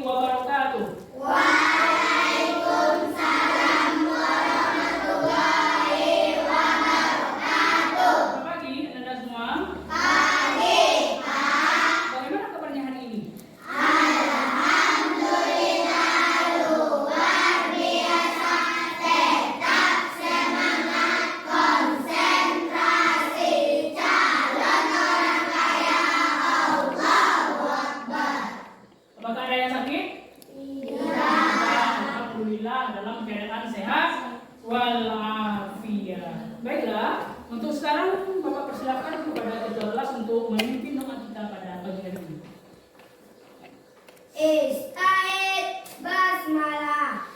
wabarakatuh. Waalaikumsalam warahmatullahi wabarakatuh. Selamat pagi Anda semua. Pagi, Pak. Bagaimana kabarnya hari ini? Alhamdulillah luar biasa. Tetap semangat, konsentrasi, calon orang kaya. Allahu Akbar. Apakah ada yang sakit? Alhamdulillah dalam keadaan sehat walafiat. Baiklah, untuk sekarang Bapak persilakan kepada Ketua kelas untuk memimpin doa kita pada pagi hari ini. Ista'id basmalah.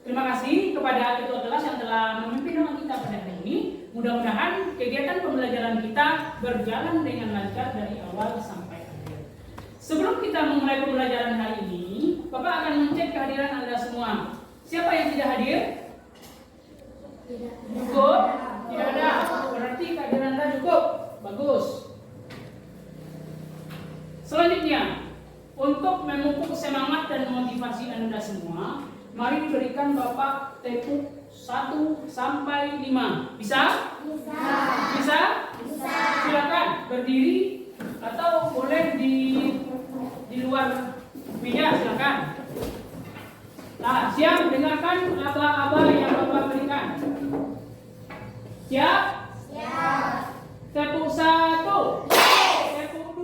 Terima kasih kepada Ketua kelas yang telah memimpin doa kita pada hari ini. Mudah-mudahan kegiatan pembelajaran kita berjalan dengan lancar dari awal sampai akhir. Sebelum kita memulai pembelajaran hari ini, Bapak akan mencek kehadiran Anda semua. Siapa yang tidak hadir? Cukup? Tidak ada. Berarti kehadiran Anda cukup. Bagus. Selanjutnya, untuk memupuk semangat dan motivasi Anda semua, mari berikan Bapak tepuk 1 sampai 5. Bisa? Bisa? Silakan berdiri atau boleh di luar meja, silakan. Nah, siap dengarkan aba-aba yang Bapak berikan. Siap? Tepuk 1. Tepuk 2.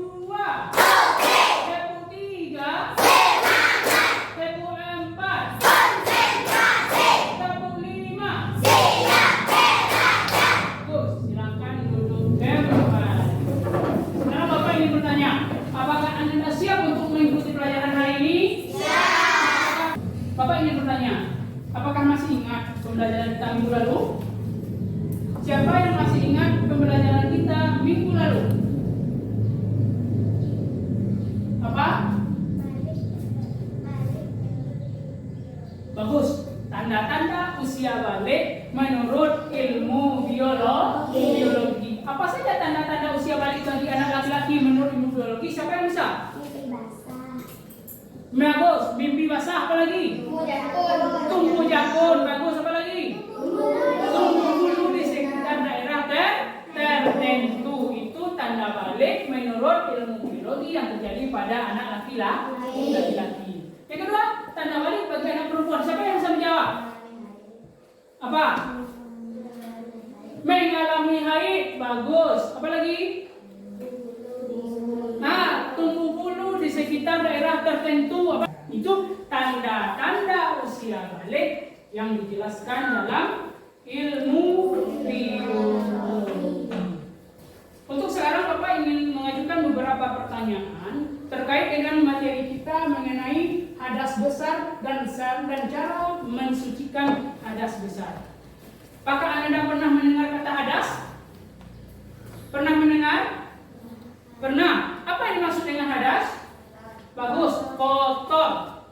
Tepuk 3. Tepuk 4. Tepuk 5. Bagus, silakan duduk kembali. Sekarang Bapak ingin bertanya, apakah Anda siap untuk mengikuti pelajaran hari ini? Siap. Bapak ingin bertanya, apakah masih ingat pembelajaran kita minggu lalu? Siapa yang masih ingat pembelajaran kita minggu lalu? Apa? Bagus. Tanda-tanda usia balik menurut ilmu biologi. Apa saja tanda-tanda usia balik bagi anak laki-laki menurut ilmu biologi? Siapa yang bisa? Bagus. Mimpi basah. Apa lagi? Tumbuh jakun. Bagus. Apa lagi? Tumbuh bulu di sekitar daerah tertentu. Itu tanda balik menurut ilmu biologi yang terjadi pada anak laki-laki. Yang kedua, tanda balik bagi anak perempuan. Siapa yang bisa menjawab? Apa? Mengalami haid. Bagus. Apa lagi? Nah, tumbuh bulu di sekitar daerah tertentu. Apa? Itu tanda-tanda usia balik yang dijelaskan dalam ilmu biologi. Untuk sekarang Bapak ingin mengajukan beberapa pertanyaan terkait dengan materi kita mengenai hadas besar dan cara mensucikan hadas besar. Apakah Anda pernah mendengar kata hadas? Pernah mendengar? Pernah. Apa yang dimaksud dengan hadas? Bagus, kotor.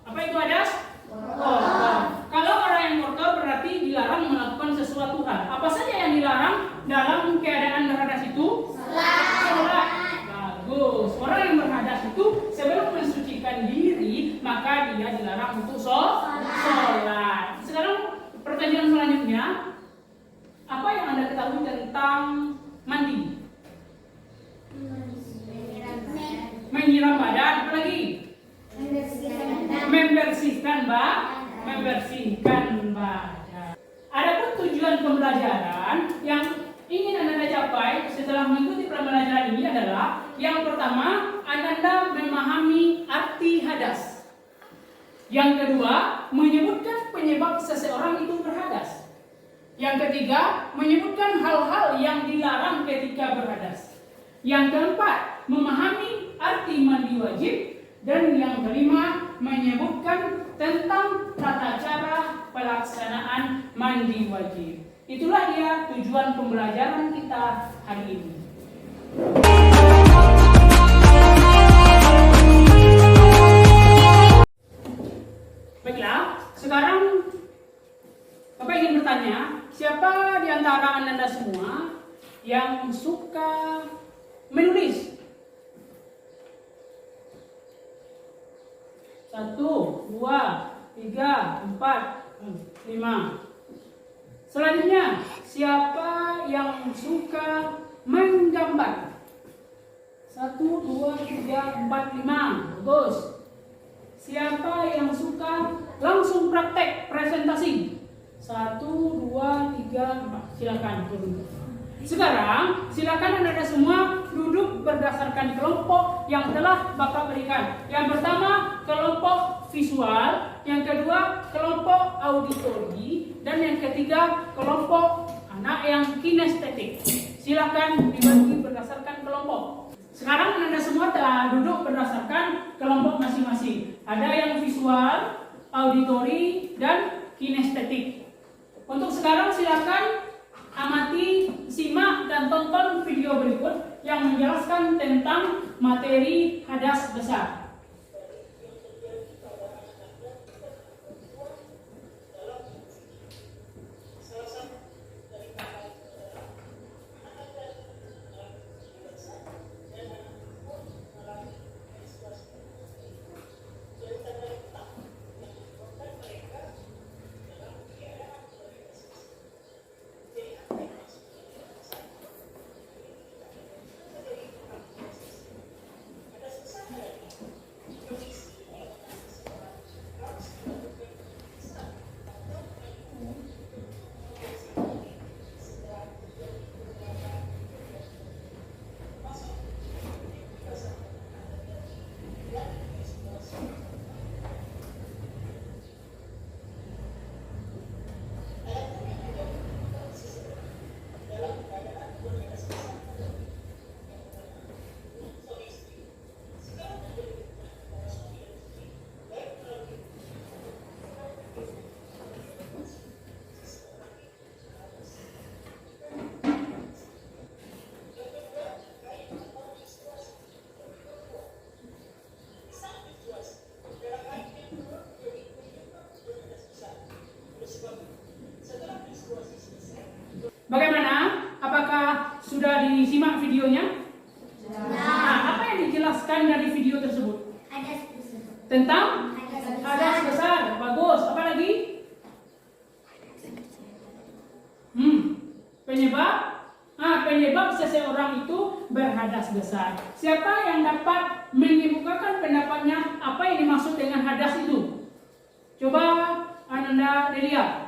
Apa itu hadas? Kotor. Kalau orang yang kotor berarti dilarang melakukan sesuatu hal. Apa saja yang dilarang dalam keadaan berhadas itu? Sholat. Bagus. Orang yang berhadas itu sebelum mensucikan diri maka dia dilarang untuk sholat. Sekarang pertanyaan selanjutnya, apa yang Anda ketahui tentang mandi? Menyiram badan. Apa lagi? Membersihkan badan. Adapun tujuan pembelajaran yang ingin Anda capai setelah mengikuti pembelajaran ini adalah yang pertama, Anda memahami arti hadas. Yang kedua, menyebutkan penyebab seseorang itu berhadas. Yang ketiga, menyebutkan hal-hal yang dilarang ketika berhadas. Yang keempat, memahami arti mandi wajib. Dan yang kelima, menyebutkan tentang tata cara pelaksanaan mandi wajib. Itulah dia tujuan pembelajaran kita hari ini. Bapak ingin bertanya, siapa di antara Anda semua yang suka menulis? 1, 2, 3, 4, 5. Selanjutnya, siapa yang suka menggambar? 1, 2, 3, 4, 5. Bagus. Siapa yang suka langsung praktek presentasi? 1, 2, 3, 4. Silakan turun. Sekarang silakan Anda semua duduk berdasarkan kelompok yang telah Bapak berikan. Yang pertama kelompok visual, yang kedua kelompok auditori, dan yang ketiga kelompok anak yang kinestetik. Silakan dibagi berdasarkan kelompok. Sekarang Anda semua telah duduk berdasarkan kelompok masing-masing. Ada yang visual, auditori, dan kinestetik. Untuk sekarang silakan amati, simak, dan tonton video berikut yang menjelaskan tentang materi hadas besar. Bagaimana? Apakah sudah disimak videonya? Nah, apa yang dijelaskan dari video tersebut? Tentang hadas besar. Bagus. Apa lagi? Penyebab? Penyebab seseorang itu berhadas besar. Siapa yang dapat mengemukakan pendapatnya apa yang dimaksud dengan hadas itu? Coba Anda lihat.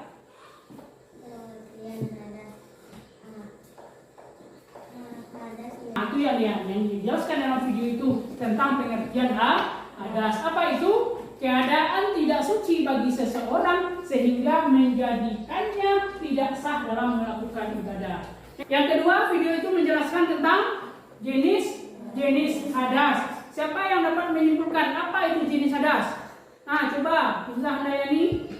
Itu yang dijelaskan dalam video itu tentang pengertian hadas. Apa itu? Keadaan tidak suci bagi seseorang sehingga menjadikannya tidak sah dalam melakukan ibadah. Yang kedua, video itu menjelaskan tentang jenis hadas. Siapa yang dapat menyimpulkan apa itu jenis hadas? Coba Ustaz Handayani.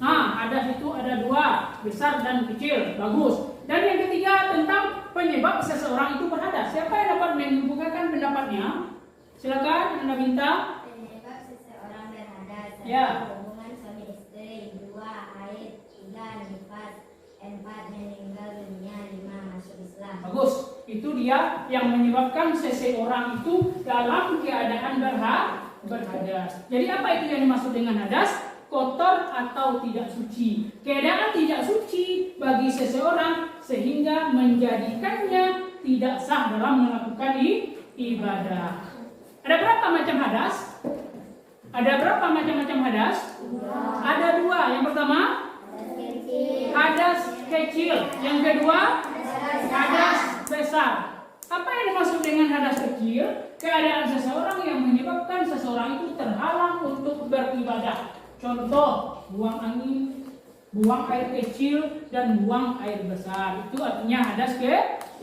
Hadas itu ada 2, besar dan kecil. Bagus. Dan yang ketiga tentang penyebab seseorang itu berhadas. Siapa yang dapat mengemukakan pendapatnya? Silakan Anda minta. Penyebab seseorang berhadas. Ya. Hubungan suami istri. 2, haid. 3, nifas. 4, meninggal dunia. 5, masuk Islam. Bagus. Itu dia yang menyebabkan seseorang itu dalam keadaan berhadas. Jadi apa itu yang dimaksud dengan hadas? Kotor atau tidak suci. Keadaan tidak suci bagi seseorang sehingga menjadikannya tidak sah dalam melakukan ibadah. Ada berapa macam hadas? Ada berapa macam-macam hadas? Ada 2. Yang pertama hadas kecil. Yang kedua hadas besar. Apa yang dimaksud dengan hadas kecil? Keadaan seseorang yang menyebabkan seseorang itu terhalang untuk beribadah. Contoh, buang angin, buang air kecil, dan buang air besar. Itu artinya hadas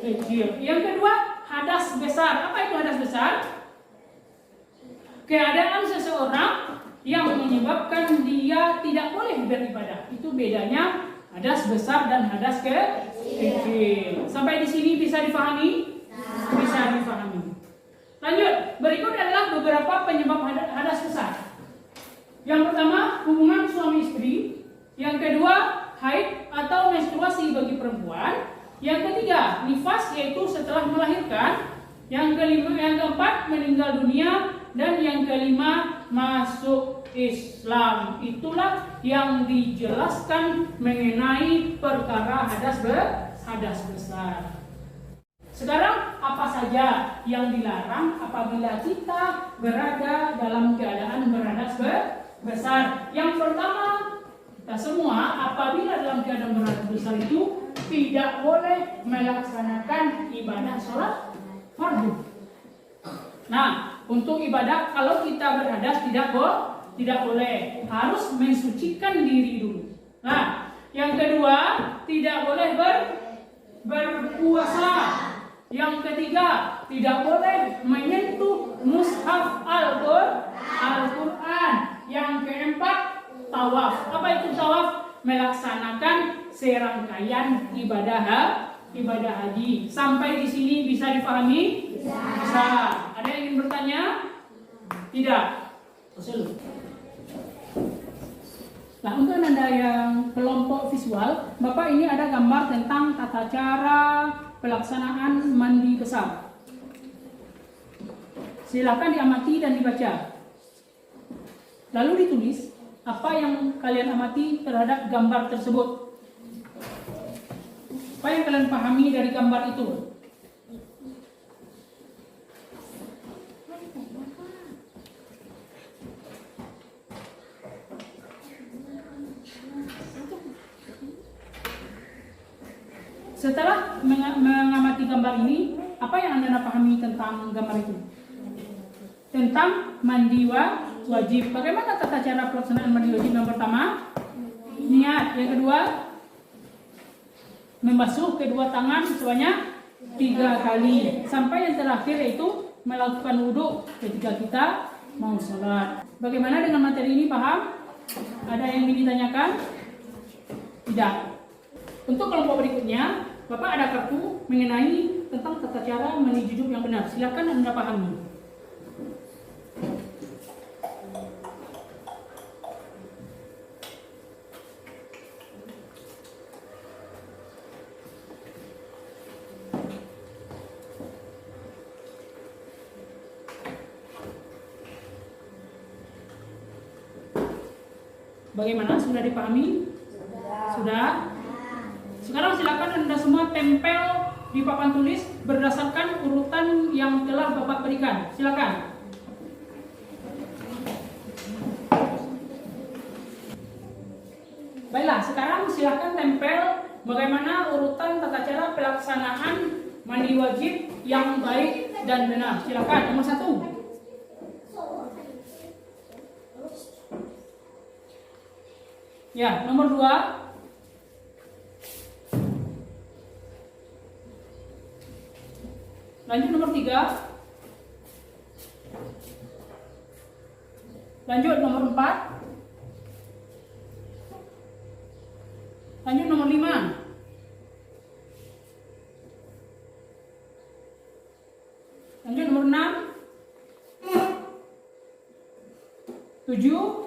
kecil. Yang kedua, hadas besar. Apa itu hadas besar? Keadaan seseorang yang menyebabkan dia tidak boleh beribadah. Itu bedanya hadas besar dan hadas kecil. Sampai di sini bisa difahami? Bisa difahami. Lanjut, berikut adalah beberapa penyebab hadas besar. Yang pertama, hubungan suami istri. Yang kedua, haid atau menstruasi bagi perempuan. Yang ketiga, nifas yaitu setelah melahirkan. Yang keempat, meninggal dunia. Dan yang kelima, masuk Islam. Itulah yang dijelaskan mengenai perkara hadas besar. Sekarang apa saja yang dilarang apabila kita berada dalam keadaan berhadas besar? Yang pertama, kita semua apabila dalam keadaan berhadas besar itu tidak boleh melaksanakan ibadah sholat fardu. Nah, untuk ibadah kalau kita berhadas tidak boleh, harus mensucikan diri dulu. Nah, yang kedua, tidak boleh berpuasa. Yang ketiga, tidak boleh menyentuh mushaf Al-Quran. Yang keempat, tawaf. Apa itu tawaf? Melaksanakan serangkaian ibadah haji. Sampai di sini bisa dipahami? Bisa. Ada yang ingin bertanya? Tidak. Nah, untuk Anda yang kelompok visual, Bapak ini ada gambar tentang tata cara pelaksanaan mandi besar. Silakan diamati dan dibaca. Lalu ditulis apa yang kalian amati terhadap gambar tersebut. Apa yang kalian pahami dari gambar itu? Setelah mengamati gambar ini, apa yang Anda pahami tentang gambar itu? Tentang mandi wajib. Bagaimana tata cara pelaksanaan mandi wajib? Yang pertama, niat. Yang kedua, membasuh kedua tangan sebanyak 3 kali. Sampai yang terakhir yaitu melakukan wudhu ketika kita mau sholat. Bagaimana dengan materi ini? Paham? Ada yang ingin ditanyakan? Tidak. Untuk kelompok berikutnya, Bapak ada kartu mengenai tentang tata cara mandi junub yang benar. Silakan Anda pahami. Bagaimana? Sudah dipahami? Sudah? Sekarang silakan Anda semua tempel di papan tulis berdasarkan urutan yang telah Bapak berikan. Silakan. Baiklah, sekarang silakan tempel bagaimana urutan tata cara pelaksanaan mandi wajib yang baik dan benar. Silakan. Nomor 1. Ya, nomor 2. Lanjut nomor 3. Lanjut nomor 4. Lanjut nomor 5. Lanjut nomor 6. 7.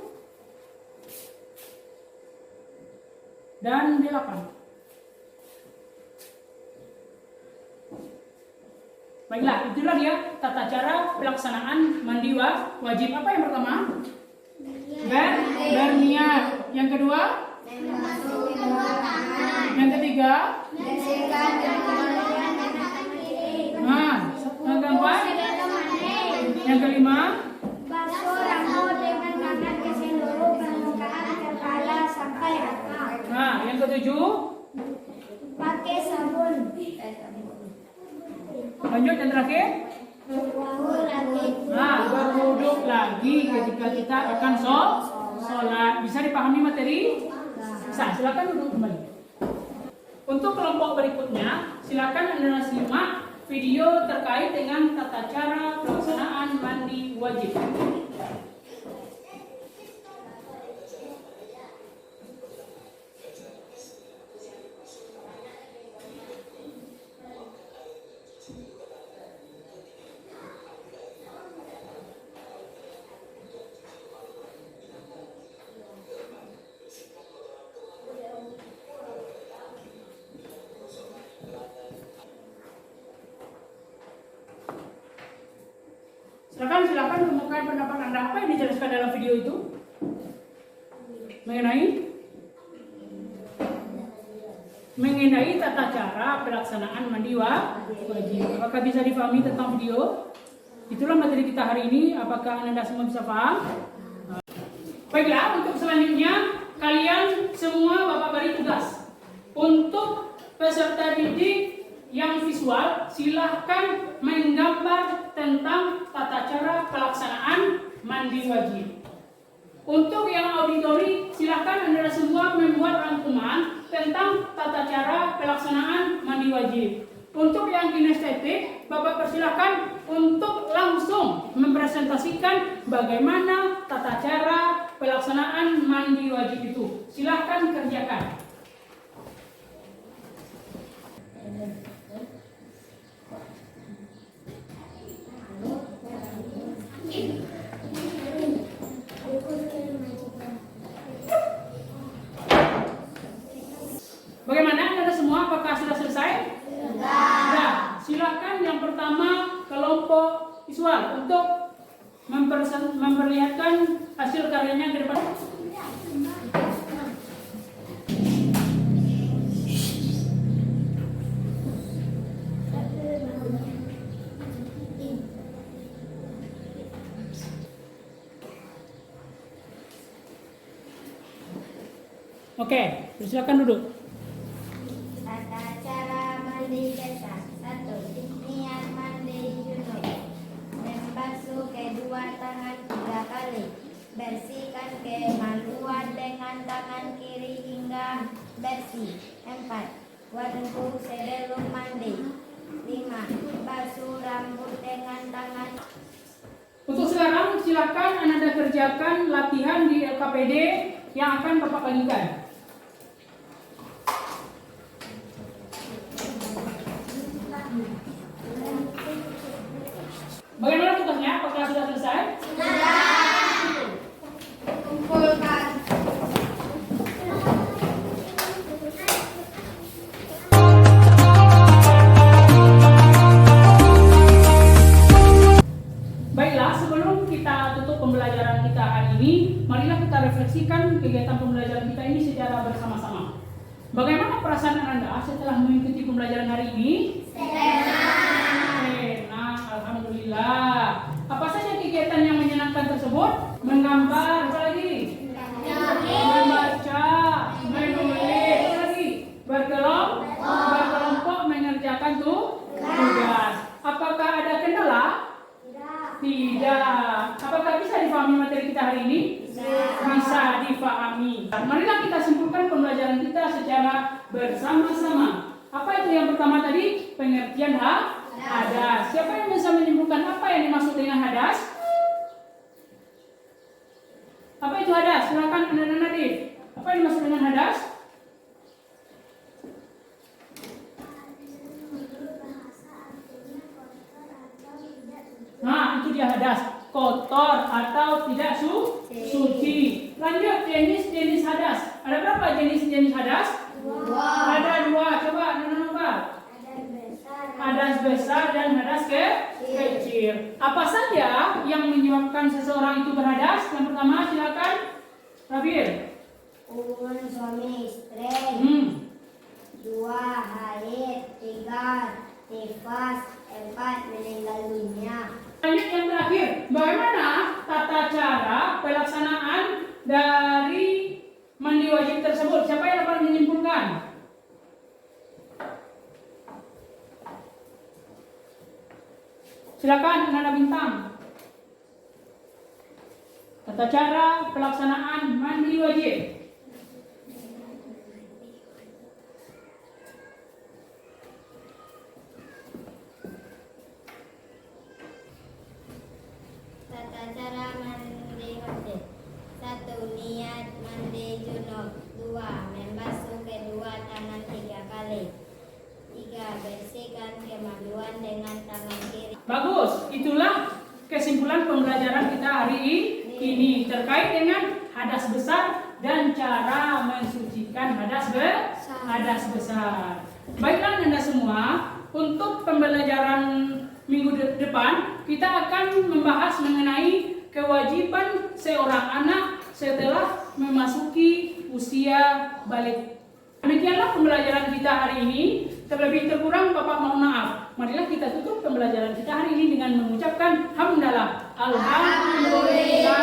Dan 8. Baiklah, itulah dia tata cara pelaksanaan mandi wajib. Apa yang pertama? Berniat. Yang kedua? Yang ketiga? Nah, yang keempat? Yang kelima? Basuh rambut dengan tangan ke seluruh permukaan kepala sampai akar. Nah, yang ketujuh? Pakai sabun. Lanjut yang terakhir? Nah, berwudu lagi ketika kita akan sholat. Bisa dipahami materi? Bisa, silakan duduk kembali. Untuk kelompok berikutnya, silakan Anda simak video terkait dengan tata cara pelaksanaan mandi wajib. silakan kemukakan pendapat Anda. Apa yang dijelaskan dalam video itu? Mengenai tata cara pelaksanaan mandi wajib. Apakah bisa dipahami tentang video? Itulah materi kita hari ini. Apakah Anda semua bisa paham? Baiklah, untuk selanjutnya kalian semua Bapak beri tugas. Untuk peserta didik yang visual, silahkan menggambar tentang tata cara pelaksanaan mandi wajib. Untuk yang auditori, silahkan Anda semua membuat rangkuman tentang tata cara pelaksanaan mandi wajib. Untuk yang kinestetik, Bapak persilahkan untuk langsung mempresentasikan bagaimana tata cara pelaksanaan mandi wajib itu. Silahkan kerjakan. Bagaimana Anda semua? Apakah sudah selesai? Sudah. Silakan yang pertama kelompok visual untuk memperlihatkan hasil karyanya ke depan. Oke, silakan duduk. Tata cara mandi desa. 1. Niat mandi junub. Membasuh kedua tangan 3 kali. Bersihkan kemaluan dengan tangan kiri hingga bersih. 4. Wudhu sebelum mandi. 5. Basuh rambut dengan tangan. Untuk sekarang silakan Anda kerjakan latihan di LKPD yang akan Bapak bagikan. Bagaimana tugasnya? Apakah sudah selesai? Sudah. Kumpulkan. Baiklah, sebelum kita tutup pembelajaran kita hari ini, marilah kita refleksikan kegiatan pembelajaran kita ini secara bersama-sama. Bagaimana perasaan Anda setelah mengikuti pembelajaran hari ini? Senang, alhamdulillah. Apa saja kegiatan yang menyenangkan tersebut? Menggambar, apa lagi? Membaca, menulis, apa lagi? Berkelompok mengerjakan tugas. Apakah ada kendala? Tidak. Apakah bisa difahami materi kita hari ini? Bisa difahami. Marilah kita simpulkan pembelajaran kita secara bersama-sama. Apa itu yang pertama tadi? Pengertian hadas. Siapa yang bisa menyimpulkan apa yang dimaksud dengan hadas? Apa itu hadas? Silakan Anda Nadif. Apa yang dimaksud dengan hadas? Nah, itu dia hadas. Kotor atau tidak suci. Lanjut, jenis hadas. Ada berapa jenis hadas? 2. Ada 2. Coba Anda. Hadas besar dan hadas kecil. Apa saja yang menyebabkan seseorang itu berhadas? Yang pertama, silakan Rabil. Hubungan suami istri. 2. Haid. 3. Nifas. 4. Meninggal dunia. Lanjut yang terakhir, bagaimana tata cara pelaksanaan dari mandi wajib tersebut? Siapa yang dapat menyimpulkan? Silakan Nada Bintang. Tata cara pelaksanaan mandi wajib. Tata cara mandi wajib. 1. Niat mandi junub. 2. Membasuh kedua tangan 3 kali. 3. Bersihkan kemaluan dengan tangan kiri. Bagus, itulah kesimpulan pembelajaran kita hari ini terkait dengan hadas besar dan cara mensucikan hadas besar. Baiklah Anda semua, untuk pembelajaran minggu depan kita akan membahas mengenai kewajiban seorang anak setelah memasuki usia balik. Demikianlah pembelajaran kita hari ini. Terlebih terkurang Bapak mohon maaf. Marilah kita tutup pembelajaran kita hari ini dengan mengucapkan hamdalah. Alhamdulillah.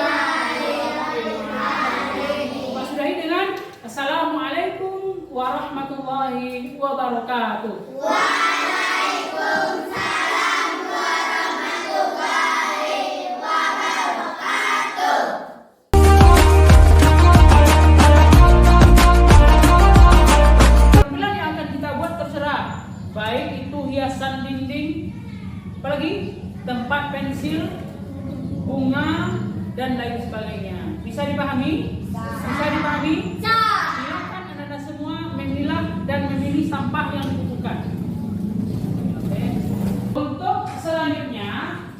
Kita sudahi dengan Assalamualaikum warahmatullahi wabarakatuh. Waalaikumsalam warahmatullahi wabarakatuh. Tampilan yang akan kita buat terserah, baik itu hiasan dinding, apalagi tempat pensil, bunga, dan lain sebagainya. Bisa dipahami? Bisa dipahami? Silakan anda semua memilah dan memilih sampah yang dibutuhkan. Oke. Untuk selanjutnya,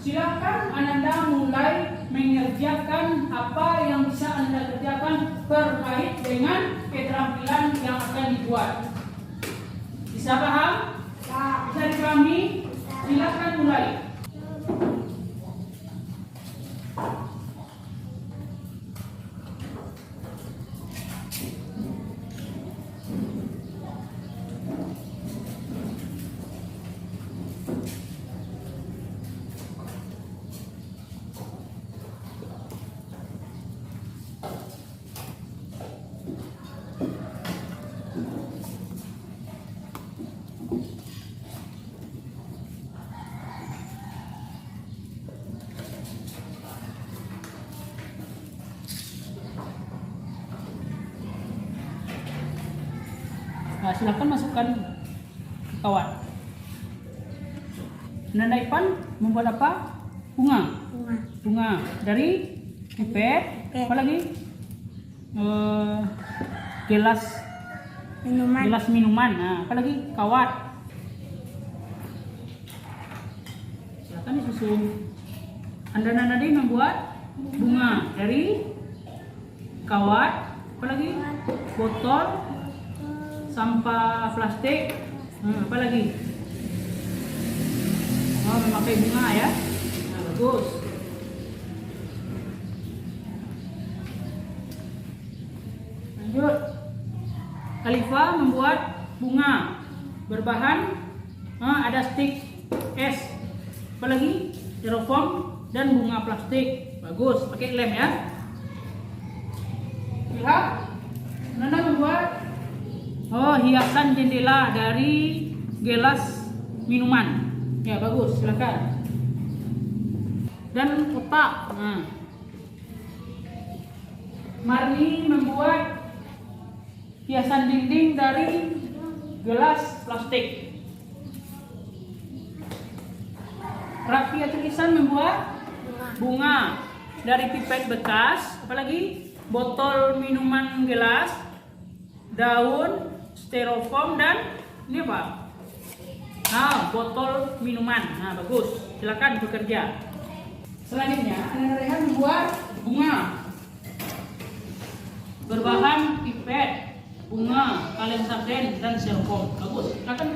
silakan anda mulai mengerjakan apa yang bisa anda kerjakan terkait dengan keterampilan yang akan dibuat. Bisa paham? Bisa dipahami? Silakan mulai. Nah, silakan masukkan kawan. Nanda Ipan membuat apa? Bunga. Bunga dari pipet. Apa lagi? Gelas minuman. Nah, apa lagi? Kawat. Silakan disusun. Anda tadi membuat bunga dari kawat. Apa lagi? Botol. Sampah plastik, apa lagi? Oh, memakai bunga ya. Nah, bagus. Lanjut. Khalifa membuat bunga berbahan ada stik es, apa lagi? Styrofoam dan bunga plastik. Bagus, pakai lem ya. Lihat, Nanda membuat hiasan jendela dari gelas minuman. Ya, bagus, silakan. Dan kotak. Marni membuat hiasan dinding dari gelas plastik. Rafia Tulisan membuat bunga dari pipet bekas. Apalagi? Botol minuman gelas, daun, styrofoam, dan ini apa? Botol minuman. Nah, bagus. Silakan bekerja. Selanjutnya, Anda Rehan membuat bunga berbahan pipet, bunga, kaleng sarden, dan styrofoam. Bagus. Silakan